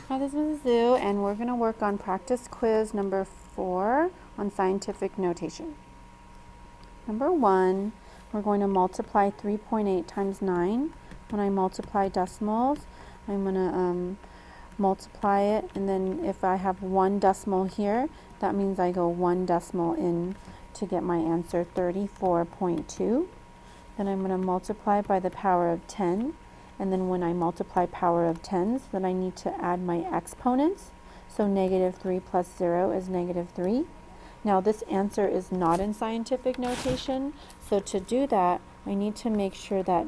Hi, this is Zoo, and we're going to work on practice quiz number 4 on scientific notation. Number 1, we're going to multiply 3.8 times 9. When I multiply decimals, I'm going to multiply it, and then if I have one decimal here, that means I go one decimal in to get my answer, 34.2. Then I'm going to multiply by the power of 10. And then when I multiply power of 10s, then I need to add my exponents. So negative 3 plus 0 is negative 3. Now this answer is not in scientific notation, so to do that, I need to make sure that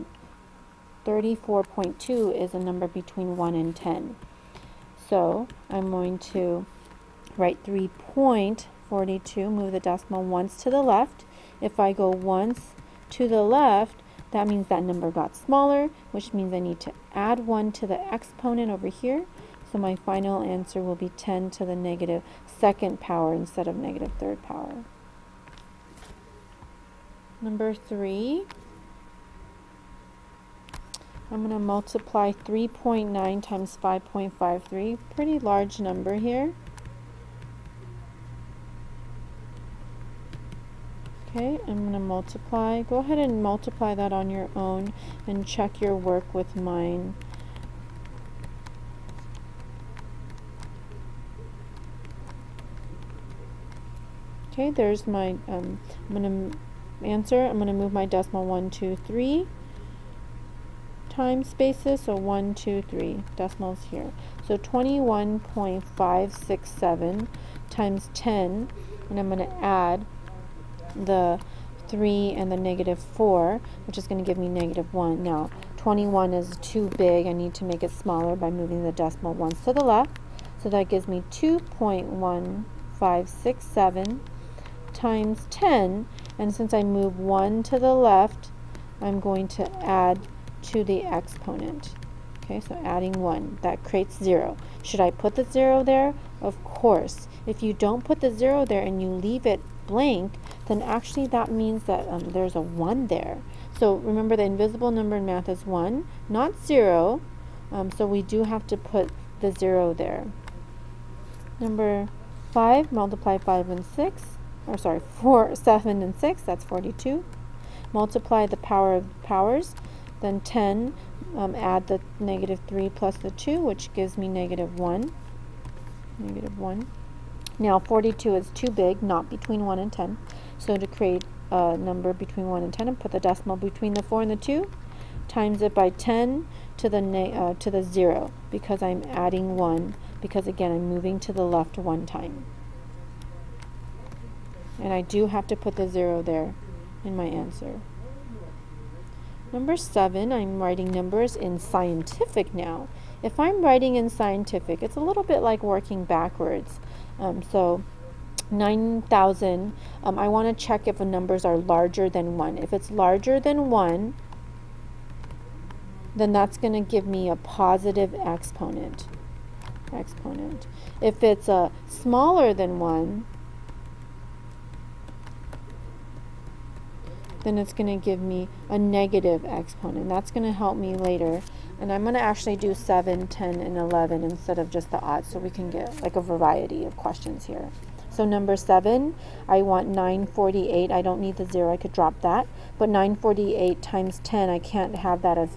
34.2 is a number between 1 and 10. So I'm going to write 3.42, move the decimal once to the left. If I go once to the left, that means that number got smaller, which means I need to add 1 to the exponent over here. So my final answer will be 10 to the negative second power instead of negative third power. Number 3, I'm going to multiply 3.9 times 5.53. Pretty large number here. Okay, I'm going to multiply. Go ahead and multiply that on your own and check your work with mine. Okay, there's my, I'm going to answer. I'm going to move my decimal 1, 2, 3 times spaces. So 1, 2, 3 decimals here. So 21.567 times 10, and I'm going to add the 3 and the negative 4, which is going to give me negative 1. Now, 21 is too big. I need to make it smaller by moving the decimal once to the left. So that gives me 2.1567 times 10. And since I move 1 to the left, I'm going to add to the exponent. Okay, so adding 1. That creates 0. Should I put the 0 there? Of course. If you don't put the 0 there and you leave it blank, then actually that means that there's a 1 there. So remember, the invisible number in math is 1, not 0. So we do have to put the 0 there. Number 5, multiply 5 and 6, or sorry, 4, 7 and 6, that's 42. Multiply the power of powers, then 10, add the negative 3 plus the 2, which gives me negative 1. Negative 1. Now 42 is too big, not between 1 and 10. So to create a number between 1 and 10, and put the decimal between the 4 and the 2, times it by 10 to the 0, because I'm adding 1, because again I'm moving to the left 1 time. And I do have to put the 0 there in my answer. Number 7, I'm writing numbers in scientific now. If I'm writing in scientific, it's a little bit like working backwards. So 9,000, I want to check if the numbers are larger than 1. If it's larger than 1, then that's going to give me a positive exponent. If it's smaller than 1, then it's going to give me a negative exponent. That's going to help me later. And I'm going to actually do 7, 10, and 11 instead of just the odds, so we can get like a variety of questions here. So number 7, I want 948. I don't need the 0. I could drop that. But 948 times 10, I can't have that as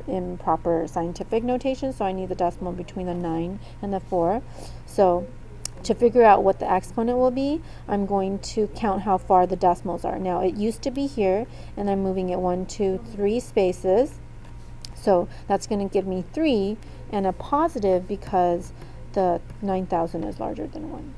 improper scientific notation, so I need the decimal between the 9 and the 4. So to figure out what the exponent will be, I'm going to count how far the decimals are. Now it used to be here, and I'm moving it 1, 2, 3 spaces. So that's going to give me 3 and a positive because the 9,000 is larger than 1.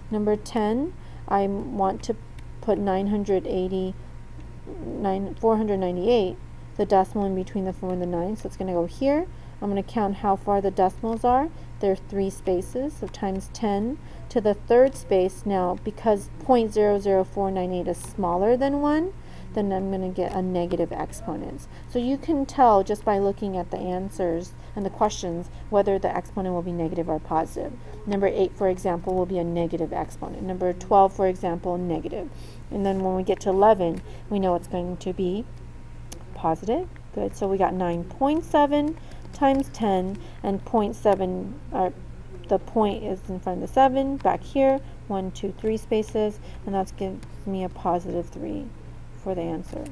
Number 10, I want to put 498, the decimal in between the 4 and the 9. So it's going to go here. I'm going to count how far the decimals are. There are 3 spaces, so times 10 to the third space. Now, because 0.00498 is smaller than 1, then I'm going to get a negative exponent. So you can tell just by looking at the answers and the questions whether the exponent will be negative or positive. Number 8, for example, will be a negative exponent. Number 12, for example, negative. And then when we get to 11, we know it's going to be positive. Good. So we got 9.7 times 10, and 0.7, the point is in front of the 7, back here, 1, 2, 3 spaces, and that gives me a positive 3 for the answer.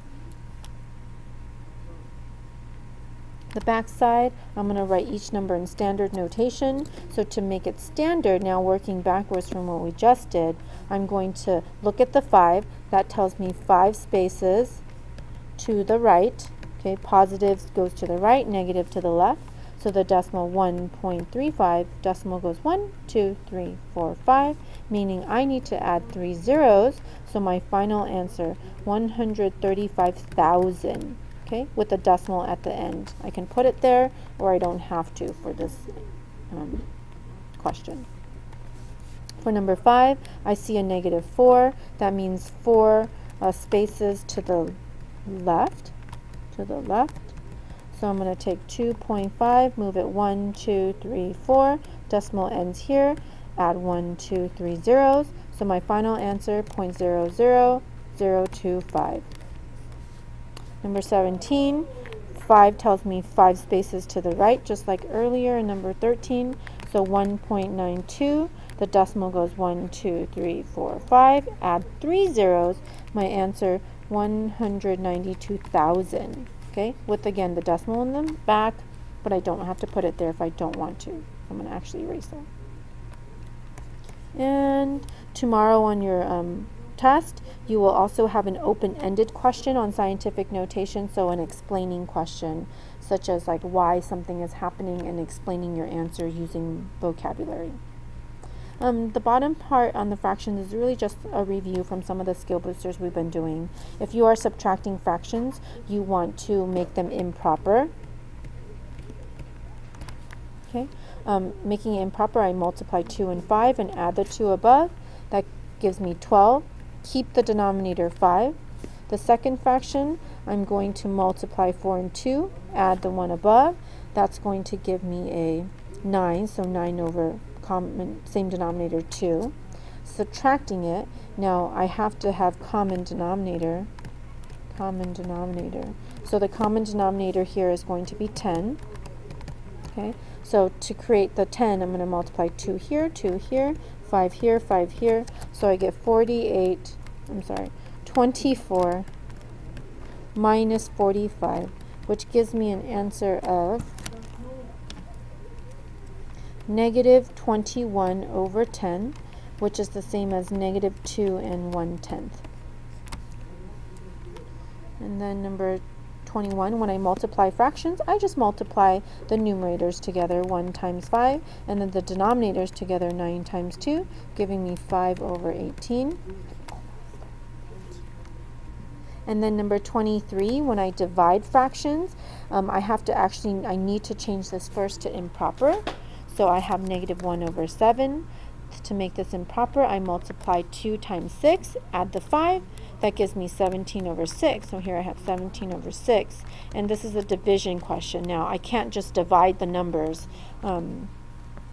The back side, I'm going to write each number in standard notation. So to make it standard, now working backwards from what we just did, I'm going to look at the 5. That tells me 5 spaces to the right. Okay, positive goes to the right, negative to the left. So the decimal 1.35, decimal goes 1, 2, 3, 4, 5, meaning I need to add 3 zeros. So my final answer, 135,000. Okay, with a decimal at the end. I can put it there, or I don't have to for this question. For number 5, I see a negative 4. That means 4 spaces to the left. So I'm going to take 2.5, move it 1, 2, 3, 4. Decimal ends here. Add 1, 2, 3 zeros. So my final answer, 0.00025. Number 17, 5 tells me 5 spaces to the right, just like earlier in number 13. So 1.92, the decimal goes 1, 2, 3, 4, 5. Add 3 zeros, my answer 192,000. Okay, with again the decimal in the back, but I don't have to put it there if I don't want to. I'm going to actually erase that. And tomorrow on your test, you will also have an open-ended question on scientific notation, so an explaining question, such as like why something is happening and explaining your answer using vocabulary. The bottom part on the fractions is really just a review from some of the skill boosters we've been doing. If you are subtracting fractions, you want to make them improper. Okay, making it improper, I multiply 2 and 5 and add the 2 above. That gives me 12. Keep the denominator 5. The second fraction, I'm going to multiply 4 and 2, add the 1 above. That's going to give me a 9, so 9 over same denominator 2. Subtracting it, now I have to have common denominator. So the common denominator here is going to be 10. Okay, so to create the 10, I'm going to multiply 2 here, 2 here, 5 here, 5 here, so I get 24 minus 45, which gives me an answer of negative 21 over 10, which is the same as negative 2 and 1/10. And then number 21, when I multiply fractions, I just multiply the numerators together, 1 times 5, and then the denominators together, 9 times 2, giving me 5 over 18. And then number 23, when I divide fractions, I need to change this first to improper. So I have negative 1 over 7. To make this improper, I multiply 2 times 6, add the 5. That gives me 17 over 6. So here I have 17 over 6. And this is a division question. Now, I can't just divide the numbers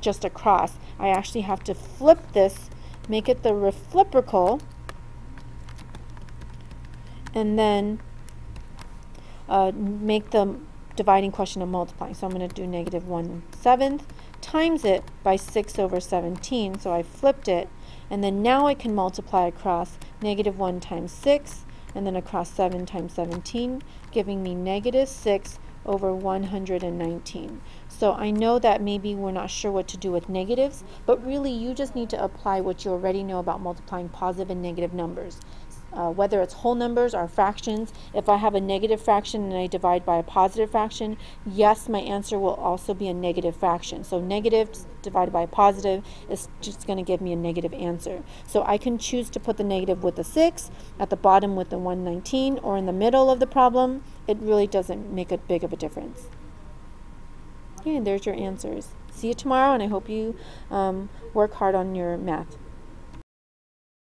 just across. I actually have to flip this, make it the reciprocal, and then make the dividing question a multiplying. So I'm going to do negative 1/7 times it by 6 over 17. So I flipped it, and then now I can multiply across negative 1 times 6, and then across 7 times 17, giving me negative 6 over 119. So I know that maybe we're not sure what to do with negatives, but really you just need to apply what you already know about multiplying positive and negative numbers. Whether it's whole numbers or fractions, if I have a negative fraction and I divide by a positive fraction, yes, my answer will also be a negative fraction. So negative divided by a positive is just going to give me a negative answer. So I can choose to put the negative with the 6, at the bottom with the 119, or in the middle of the problem. It really doesn't make a big of a difference. Okay, and there's your answers. See you tomorrow, and I hope you work hard on your math.